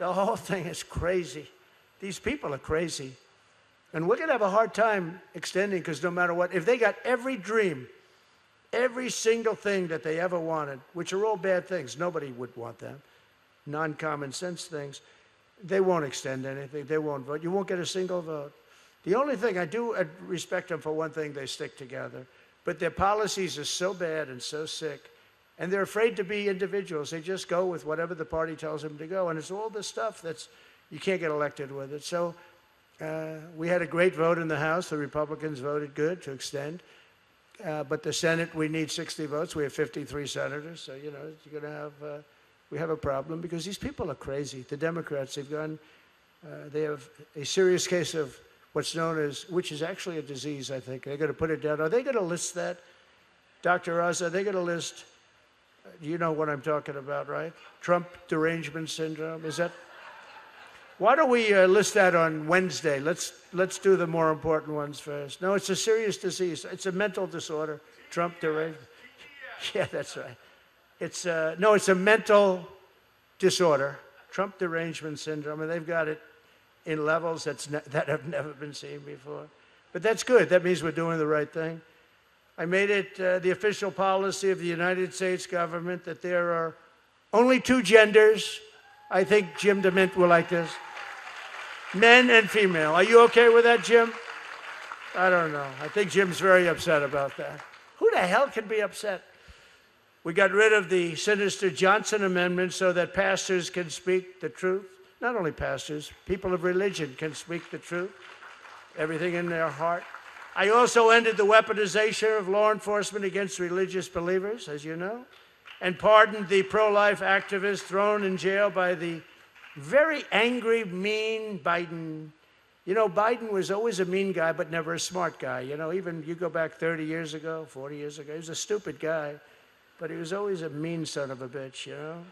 The whole thing is crazy. These people are crazy. And we're going to have a hard time extending, because no matter what, if they got every dream, every single thing that they ever wanted, which are all bad things, nobody would want them, non-common sense things, they won't extend anything. They won't vote. You won't get a single vote. The only thing I respect them for, one thing, they stick together. But their policies are so bad and so sick, and they're afraid to be individuals. They just go with whatever the party tells them to go, and it's all this stuff that's, you can't get elected with it. So we had a great vote in the House. The Republicans voted good to extend. But the Senate, we need 60 votes. We have 53 senators. So, you know, you're going to have, we have a problem, because these people are crazy. The Democrats, they have a serious case of what's known as, which is actually a disease, I think. They're going to put it down. Are they going to list that? Dr. Oz, are they going to list, you know what I'm talking about, right? Trump derangement syndrome, is that? Why don't we list that on Wednesday? Let's do the more important ones first. No, it's a serious disease. It's a mental disorder. Trump derangement. Yeah, that's right. It's no, it's a mental disorder. Trump derangement syndrome, and they've got it in levels that have never been seen before. But that's good. That means we're doing the right thing. I made it the official policy of the United States government that there are only two genders. I think Jim DeMint will like this. Men and female. Are you okay with that, Jim? I don't know. I think Jim's very upset about that. Who the hell can be upset? We got rid of the sinister Johnson Amendment so that pastors can speak the truth. Not only pastors, people of religion can speak the truth, everything in their heart. I also ended the weaponization of law enforcement against religious believers, as you know, and pardoned the pro-life activists thrown in jail by the very angry, mean Biden. You know, Biden was always a mean guy, but never a smart guy. You know, even you go back 30 years ago, 40 years ago, he was a stupid guy, but he was always a mean son of a bitch, you know?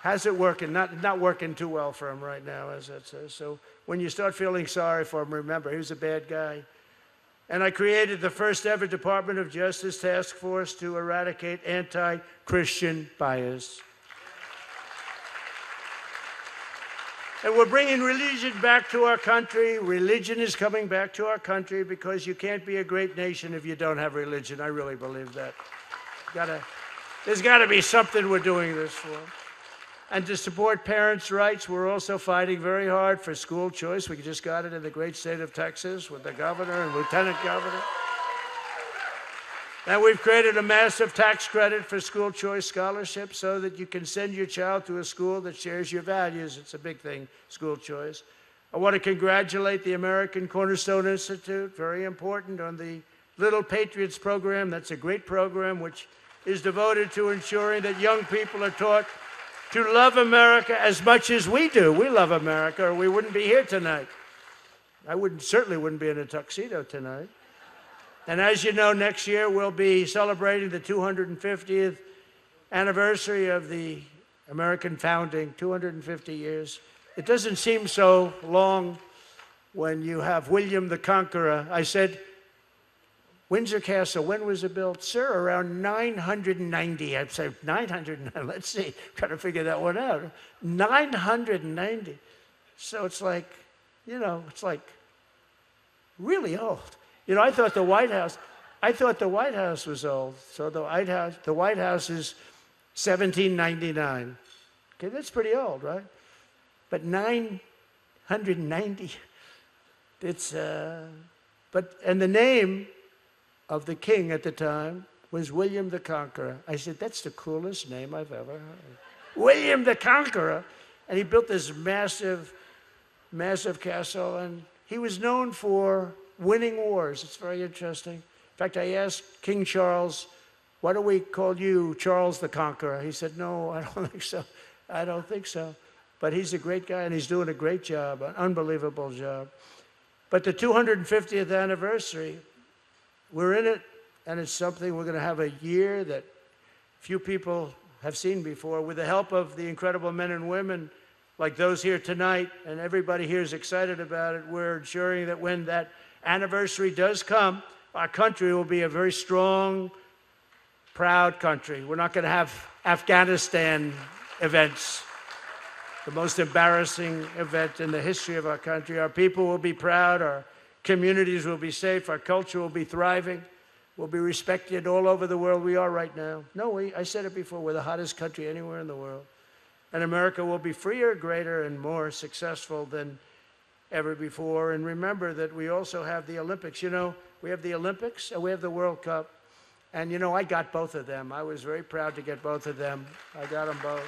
How's it working? Not working too well for him right now, as that says. So when you start feeling sorry for him, remember, he was a bad guy. And I created the first ever Department of Justice task force to eradicate anti-Christian bias. And we're bringing religion back to our country. Religion is coming back to our country, because you can't be a great nation if you don't have religion. I really believe that. There's got to be something we're doing this for. And to support parents' rights, we're also fighting very hard for school choice. We just got it in the great state of Texas with the governor and lieutenant governor. And we've created a massive tax credit for school choice scholarships so that you can send your child to a school that shares your values. It's a big thing, school choice. I want to congratulate the American Cornerstone Institute, very important, on the Little Patriots program. That's a great program which is devoted to ensuring that young people are taught to love America as much as we do. We love America, or we wouldn't be here tonight. I certainly wouldn't be in a tuxedo tonight. And as you know, next year we'll be celebrating the 250th anniversary of the American founding, 250 years. It doesn't seem so long when you have William the Conqueror. I said, Windsor Castle, when was it built? Sir, around 990. I'd say 990. Let's see. Trying to figure that one out. 990. So it's like, you know, it's like really old. You know, I thought the White House was old. So the White House is 1799. Okay, that's pretty old, right? But 990. It's and the name of the king at the time was William the Conqueror. I said, that's the coolest name I've ever heard. William the Conqueror. And he built this massive, massive castle, and he was known for winning wars. It's very interesting. In fact, I asked King Charles, why do we call you Charles the Conqueror? He said, no, I don't think so. I don't think so. But he's a great guy, and he's doing a great job, an unbelievable job. But the 250th anniversary, we're in it, and it's something we're going to have a year that few people have seen before. With the help of the incredible men and women like those here tonight, and everybody here is excited about it, we're ensuring that when that anniversary does come, our country will be a very strong, proud country. We're not going to have Afghanistan events. the most embarrassing event in the history of our country. Our people will be proud, our communities will be safe, our culture will be thriving, we'll be respected all over the world. We are right now. No, I said it before, we're the hottest country anywhere in the world. And America will be freer, greater, and more successful than ever before. And remember that we also have the Olympics. You know, we have the Olympics and we have the World Cup. And you know, I got both of them. I was very proud to get both of them. I got them both.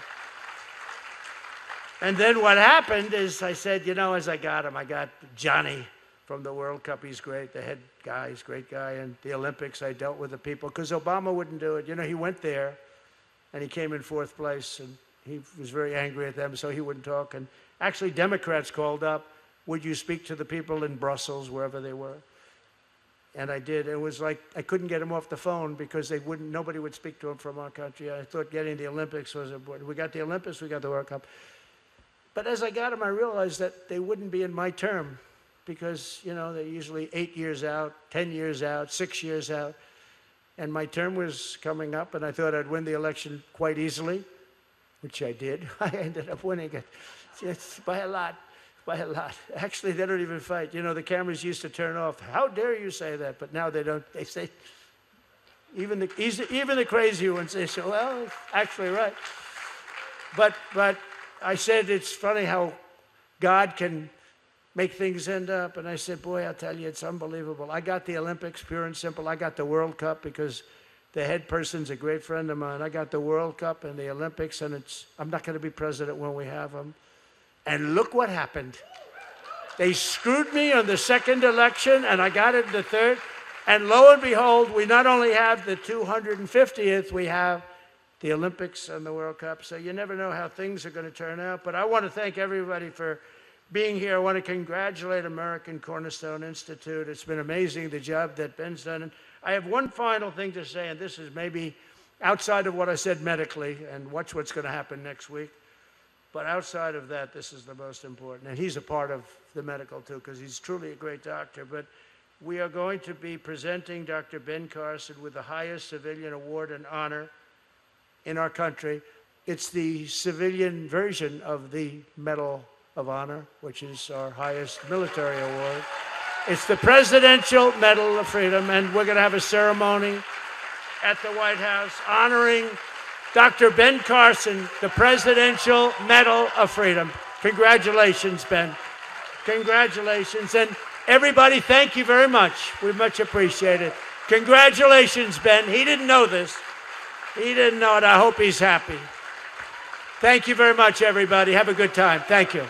And then what happened is I said, you know, as I got him, I got Johnny from the World Cup. He's great. The head guy, he's a great guy. And the Olympics, I dealt with the people because Obama wouldn't do it. You know, he went there and he came in 4th place and he was very angry at them, so he wouldn't talk. And actually, Democrats called up, would you speak to the people in Brussels, wherever they were? And I did. It was like I couldn't get him off the phone because nobody would speak to him from our country. I thought getting the Olympics was important. We got the Olympics, we got the World Cup. But as I got them, I realized that they wouldn't be in my term because, you know, they're usually 8 years out, 10 years out, 6 years out. And my term was coming up, and I thought I'd win the election quite easily, which I did. I ended up winning it. It's by a lot, by a lot. Actually, they don't even fight. You know, the cameras used to turn off. How dare you say that? But now they don't. They say, even the crazy ones, they say, well, it's actually right. But I said, it's funny how God can make things end up. And I said, boy, I'll tell you, it's unbelievable. I got the Olympics, pure and simple. I got the World Cup because the head person's a great friend of mine. I got the World Cup and the Olympics, and I'm not going to be president when we have them. And look what happened. They screwed me on the 2nd election, and I got it in the 3rd. And lo and behold, we not only have the 250th, we have the Olympics and the World Cup. So you never know how things are going to turn out. But I want to thank everybody for being here. I want to congratulate American Cornerstone Institute. It's been amazing, the job that Ben's done. And I have one final thing to say, and this is maybe outside of what I said medically, and watch what's going to happen next week. But outside of that, this is the most important. And he's a part of the medical, too, because he's truly a great doctor. But we are going to be presenting Dr. Ben Carson with the highest civilian award and honor in our country. It's the civilian version of the Medal of Honor, which is our highest military award. It's the Presidential Medal of Freedom, and we're going to have a ceremony at the White House honoring Dr. Ben Carson, the Presidential Medal of Freedom. Congratulations, Ben. Congratulations. And everybody, thank you very much. We much appreciate it. Congratulations, Ben. He didn't know this. He didn't know it. I hope he's happy. Thank you very much, everybody. Have a good time. Thank you.